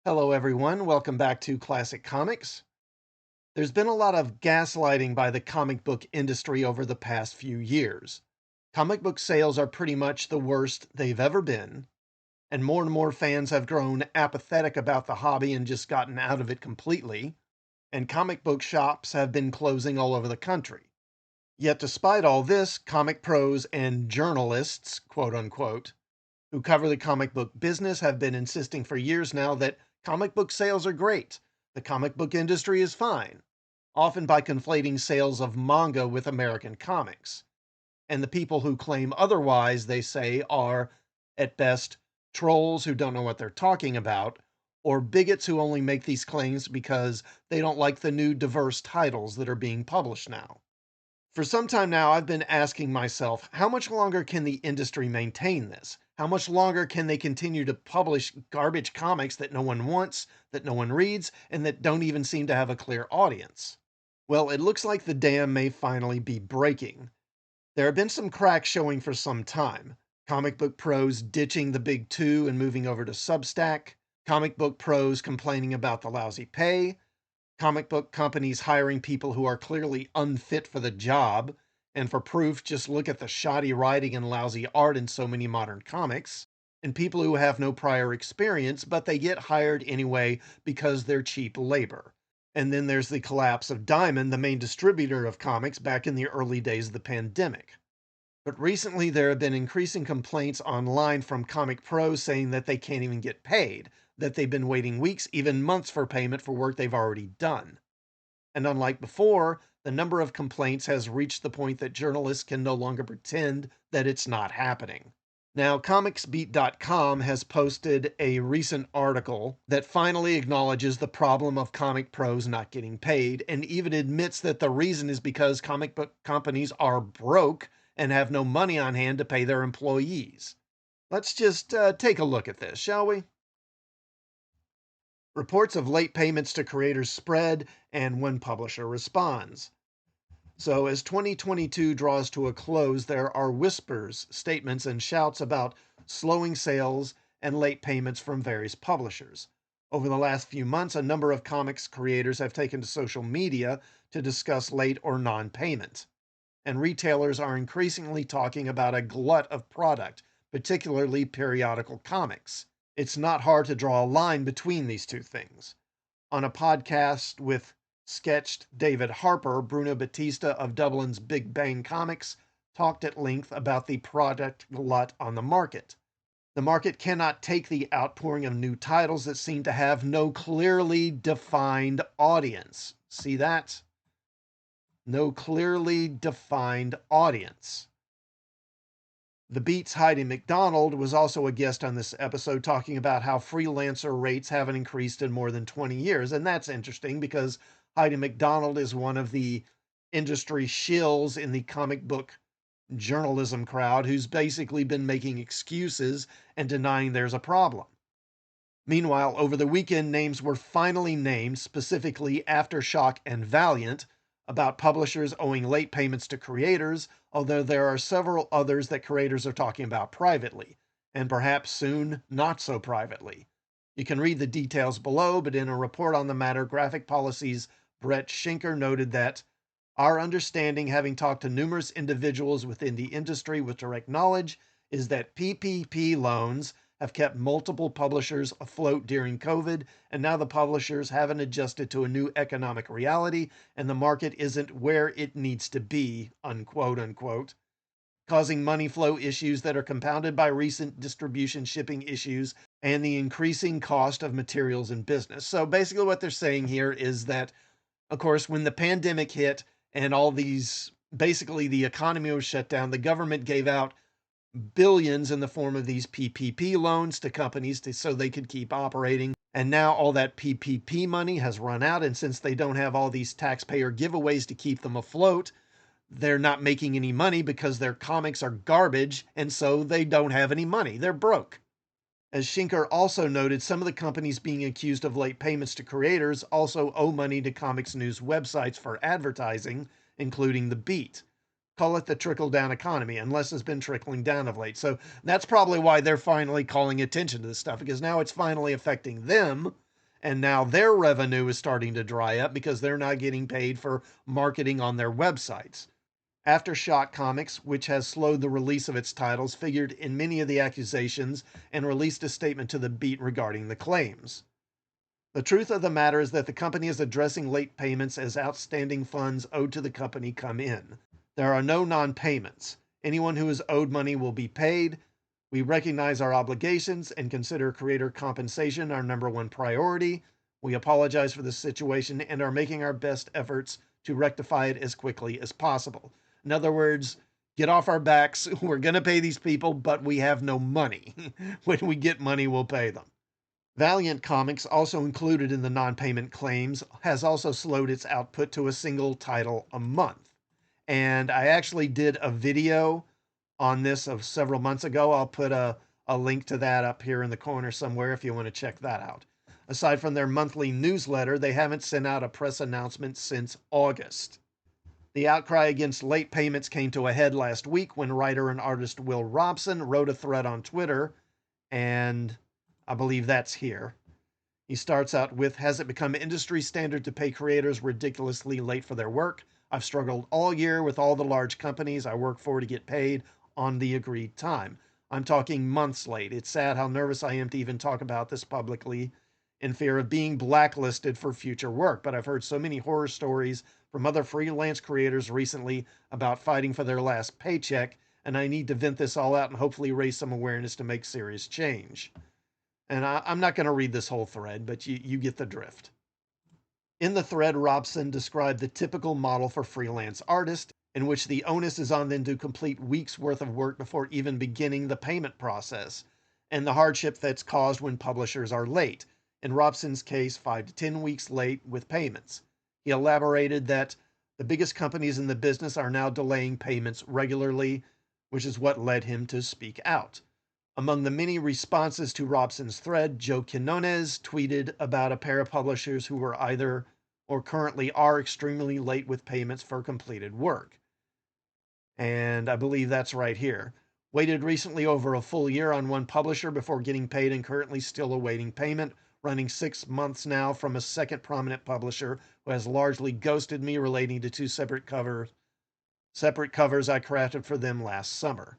Hello, everyone. Welcome back to Classic Comics. There's been a lot of gaslighting by the comic book industry over the past few years. Comic book sales are pretty much the worst they've ever been, and more fans have grown apathetic about the hobby and just gotten out of it completely, and comic book shops have been closing all over the country. Yet, despite all this, comic pros and journalists, quote unquote, who cover the comic book business have been insisting for years now that comic book sales are great. The comic book industry is fine, often by conflating sales of manga with American comics. And the people who claim otherwise, they say, are, at best, trolls who don't know what they're talking about, or bigots who only make these claims because they don't like the new diverse titles that are being published now. For some time now, I've been asking myself, how much longer can the industry maintain this? How much longer can they continue to publish garbage comics that no one wants, that no one reads, and that don't even seem to have a clear audience? Well, it looks like the dam may finally be breaking. There have been some cracks showing for some time. Comic book pros ditching the big two and moving over to Substack, comic book pros complaining about the lousy pay, comic book companies hiring people who are clearly unfit for the job, and for proof, just look at the shoddy writing and lousy art in so many modern comics, and people who have no prior experience, but they get hired anyway because they're cheap labor. And then there's the collapse of Diamond, the main distributor of comics, back in the early days of the pandemic. But recently, there have been increasing complaints online from comic pros saying that they can't even get paid, that they've been waiting weeks, even months for payment for work they've already done. And unlike before, the number of complaints has reached the point that journalists can no longer pretend that it's not happening. Now, comicsbeat.com has posted a recent article that finally acknowledges the problem of comic pros not getting paid, and even admits that the reason is because comic book companies are broke and have no money on hand to pay their employees. Let's just take a look at this, shall we? Reports of late payments to creators spread, and one publisher responds. So, as 2022 draws to a close, there are whispers, statements, and shouts about slowing sales and late payments from various publishers. Over the last few months, a number of comics creators have taken to social media to discuss late or non payment. And retailers are increasingly talking about a glut of product, particularly periodical comics. It's not hard to draw a line between these two things. On a podcast with sketched David Harper, Bruno Batista of Dublin's Big Bang Comics talked at length about the product glut on the market. The market cannot take the outpouring of new titles that seem to have no clearly defined audience. See that? No clearly defined audience. The Beat's Heidi McDonald was also a guest on this episode talking about how freelancer rates haven't increased in more than 20 years. And that's interesting because Heidi McDonald is one of the industry shills in the comic book journalism crowd who's basically been making excuses and denying there's a problem. Meanwhile, over the weekend, names were finally named, specifically Aftershock and Valiant, about publishers owing late payments to creators, although there are several others that creators are talking about privately, and perhaps soon not so privately. You can read the details below, but in a report on the matter, Graphic Policy's Brett Schinker noted that our understanding, having talked to numerous individuals within the industry with direct knowledge, is that PPP loans have kept multiple publishers afloat during COVID, and now the publishers haven't adjusted to a new economic reality, and the market isn't where it needs to be, unquote, unquote, causing money flow issues that are compounded by recent distribution shipping issues and the increasing cost of materials in business. So basically what they're saying here is that, of course, when the pandemic hit and all these, basically the economy was shut down, the government gave out billions in the form of these PPP loans to companies so they could keep operating. And now all that PPP money has run out. And since they don't have all these taxpayer giveaways to keep them afloat, they're not making any money because their comics are garbage. And so they don't have any money. They're broke. As Schinker also noted, some of the companies being accused of late payments to creators also owe money to comics news websites for advertising, including The Beat. Call it the trickle-down economy, unless it's been trickling down of late. So that's probably why they're finally calling attention to this stuff, because now it's finally affecting them, And now their revenue is starting to dry up because they're not getting paid for marketing on their websites. Aftershock Comics, which has slowed the release of its titles, figured in many of the accusations and released a statement to the Beat regarding the claims. The truth of the matter is that the company is addressing late payments as outstanding funds owed to the company come in. There are no non-payments. Anyone who is owed money will be paid. We recognize our obligations and consider creator compensation our number one priority. We apologize for the situation and are making our best efforts to rectify it as quickly as possible. In other words, get off our backs. We're going to pay these people, but we have no money. When we get money, we'll pay them. Valiant Comics, also included in the non-payment claims, has also slowed its output to a single title a month. And I actually did a video on this of several months ago. I'll put a link to that up here in the corner somewhere if you want to check that out. Aside from their monthly newsletter, they haven't sent out a press announcement since August. The outcry against late payments came to a head last week when writer and artist Will Robson wrote a thread on Twitter, and I believe that's here. He starts out with, has it become industry standard to pay creators ridiculously late for their work? I've struggled all year with all the large companies I work for to get paid on the agreed time. I'm talking months late. It's sad how nervous I am to even talk about this publicly in fear of being blacklisted for future work. But I've heard so many horror stories from other freelance creators recently about fighting for their last paycheck, and I need to vent this all out and hopefully raise some awareness to make serious change. And I'm not going to read this whole thread, but you get the drift. In the thread, Robson described the typical model for freelance artists, in which the onus is on them to complete weeks' worth of work before even beginning the payment process, and the hardship that's caused when publishers are late. In Robson's case, 5 to 10 weeks late with payments. He elaborated that the biggest companies in the business are now delaying payments regularly, which is what led him to speak out. Among the many responses to Robson's thread, Joe Quinones tweeted about a pair of publishers who were either or currently are extremely late with payments for completed work. And I believe that's right here. Waited recently over a full year on one publisher before getting paid and currently still awaiting payment, running 6 months now from a second prominent publisher who has largely ghosted me relating to two separate covers I crafted for them last summer.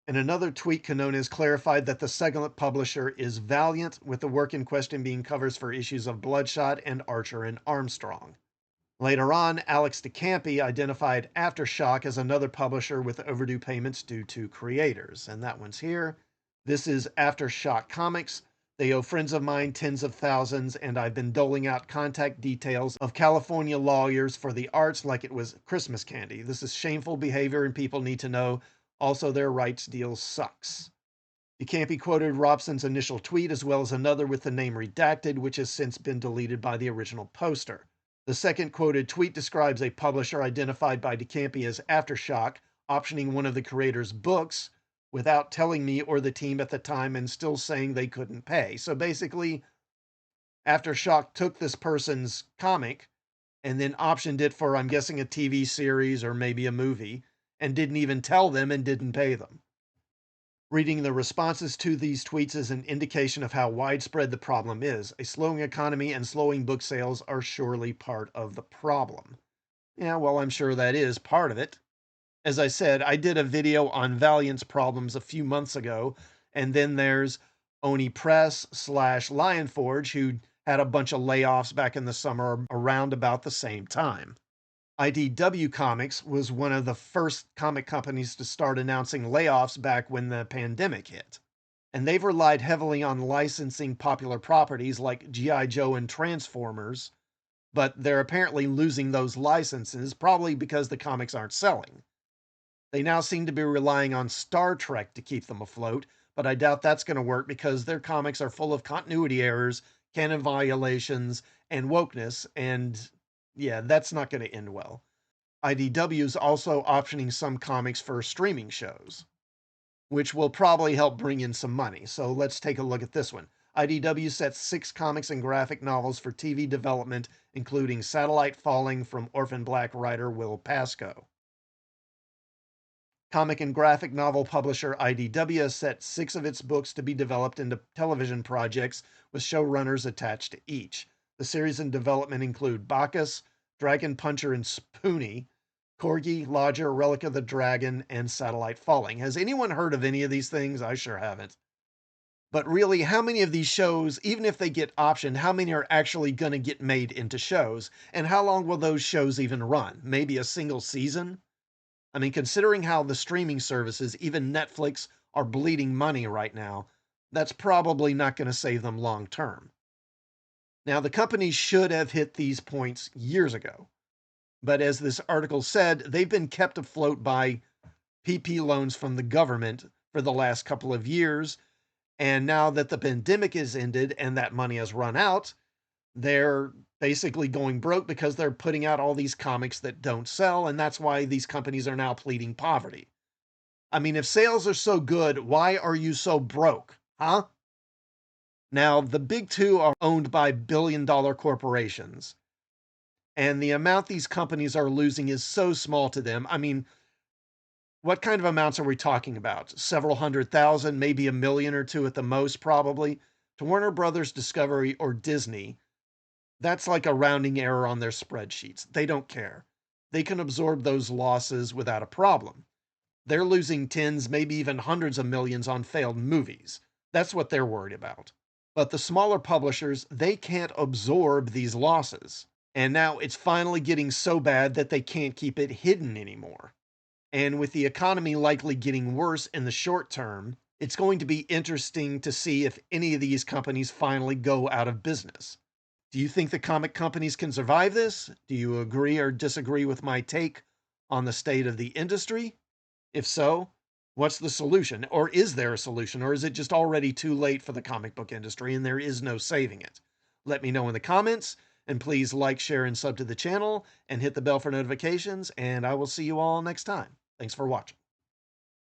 In another tweet, Quinones clarified that the second publisher is Valiant, with the work in question being covers for issues of Bloodshot and Archer and Armstrong. Later on, Alex DeCampi identified Aftershock as another publisher with overdue payments due to creators, and that one's here. This is Aftershock Comics. They owe friends of mine tens of thousands, and I've been doling out contact details of California lawyers for the arts like it was Christmas candy. This is shameful behavior, and people need to know. Also, their rights deal sucks. DeCampi quoted Robson's initial tweet as well as another with the name redacted, which has since been deleted by the original poster. The second quoted tweet describes a publisher identified by DeCampi as Aftershock optioning one of the creator's books without telling me or the team at the time and still saying they couldn't pay. So basically, Aftershock took this person's comic and then optioned it for, I'm guessing, a TV series or maybe a movie, and didn't even tell them and didn't pay them. Reading the responses to these tweets is an indication of how widespread the problem is. A slowing economy and slowing book sales are surely part of the problem. Yeah, well, I'm sure that is part of it. As I said, I did a video on Valiant's problems a few months ago, and then there's Oni Press / Lionforge, who had a bunch of layoffs back in the summer around about the same time. IDW Comics was one of the first comic companies to start announcing layoffs back when the pandemic hit. And they've relied heavily on licensing popular properties like G.I. Joe and Transformers, but they're apparently losing those licenses, probably because the comics aren't selling. They now seem to be relying on Star Trek to keep them afloat, but I doubt that's going to work because their comics are full of continuity errors, canon violations, and wokeness, and yeah, that's not going to end well. IDW is also optioning some comics for streaming shows, which will probably help bring in some money. So let's take a look at this one. IDW sets 6 comics and graphic novels for TV development, including Satellite Falling from Orphan Black writer Will Pascoe. Comic and graphic novel publisher IDW has set 6 of its books to be developed into television projects with showrunners attached to each. The series in development include Bacchus, Dragon Puncher and Spoonie, Corgi, Lodger, Relic of the Dragon, and Satellite Falling. Has anyone heard of any of these things? I sure haven't. But really, how many of these shows, even if they get optioned, how many are actually going to get made into shows? And how long will those shows even run? Maybe a single season? I mean, considering how the streaming services, even Netflix, are bleeding money right now, that's probably not going to save them long term. Now, the companies should have hit these points years ago. But as this article said, they've been kept afloat by PP loans from the government for the last couple of years. And now that the pandemic is ended and that money has run out, they're basically going broke because they're putting out all these comics that don't sell. And that's why these companies are now pleading poverty. I mean, if sales are so good, why are you so broke? Huh? Now, the big two are owned by billion-dollar corporations. And the amount these companies are losing is so small to them. I mean, what kind of amounts are we talking about? Several hundred thousand, maybe a million or two at the most, probably. To Warner Brothers, Discovery, or Disney, that's like a rounding error on their spreadsheets. They don't care. They can absorb those losses without a problem. They're losing tens, maybe even hundreds of millions on failed movies. That's what they're worried about. But the smaller publishers, they can't absorb these losses. And now it's finally getting so bad that they can't keep it hidden anymore. And with the economy likely getting worse in the short term, it's going to be interesting to see if any of these companies finally go out of business. Do you think the comic companies can survive this? Do you agree or disagree with my take on the state of the industry? If so, what's the solution? Or is there a solution? Or is it just already too late for the comic book industry and there is no saving it? Let me know in the comments. And please like, share, and sub to the channel, and hit the bell for notifications, and I will see you all next time. Thanks for watching.